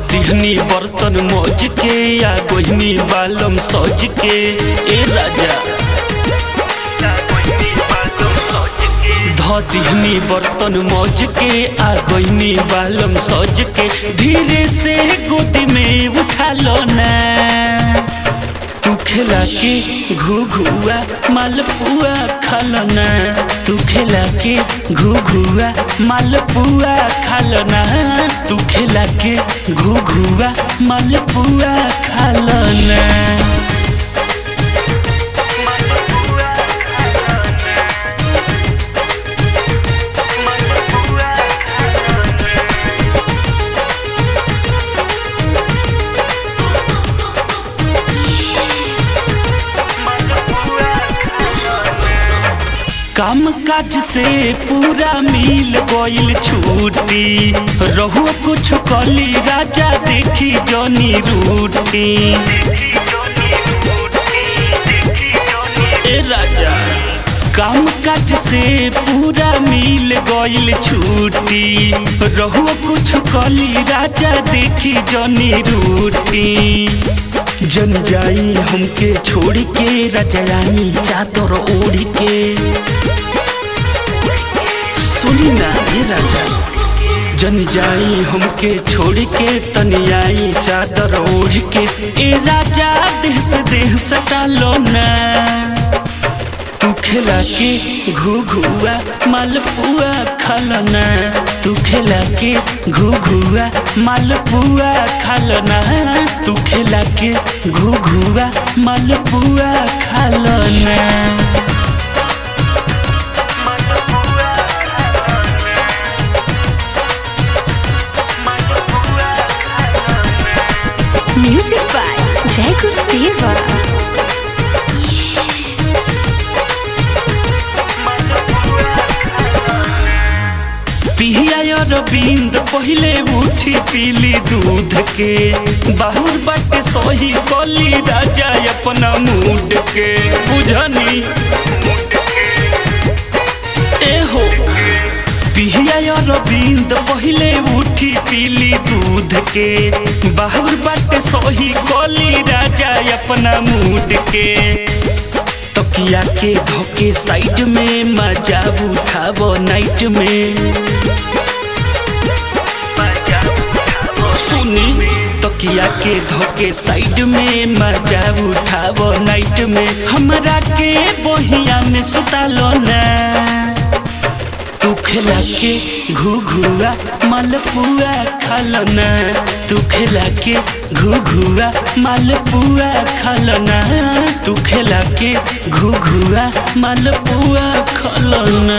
दिहनी बर्तन मौज के या गोहनी बालम सज के ए राजा दिहनी बर्तन मौज के आ गोहनी बालम सज के धीरे से गोदी में उठा लो ना। तू खेला के घुघुआ मालपुआ खालो ना। तू खेला के घुघुआ मालपुआ खालो ना। तू खेला के घुघुआ मालपुआ खालो ना। काम काज से पूरा मिल गइल छुट्टी रहू कुछ कली राजा देखी जनी रूटी। ए राजा काम काज से पूरा मिल गइल छुट्टी रहू कुछ कली राजा देखी जनी रूटी। जन जाई हमके छोड़ के रजाई चादर ओढ़ के सुनी ना हे राजा। जन जाई हमके छोड़ के तनियाई चादर ओढ़ के ए राजा देह से देह सटा लो ना। तू खेला के घुघुआ मालपुआ खालो ना। तू खेला के घुघुआ मालपुआ खालो ना। तू खेला के घुघुआ मालपुआ खालो ना। Music by Jai Gurudeva. पिया रविंद पहले उठी पीली दूध के बाहुर बाटे सोही कली राजा अपना मूड के बुझनी। ए हो पिया रविंद पहले उठी पीली दूध के बाहुर बाटे सोही कली राजा अपना मूड के। तकिया के धोके साइड में मजा उठावो नाइट में। सुनी तकिया के धोके साइड में मजा उठावो नाइट में। हमरा के बहिया में सुता लो ना। तू खेला के घुघुआ मालपुआ खालो ना। तू खेला के घुघुआ मालपुआ खालो ना। तू खेला के घुघुआ मालपुआ खालो ना।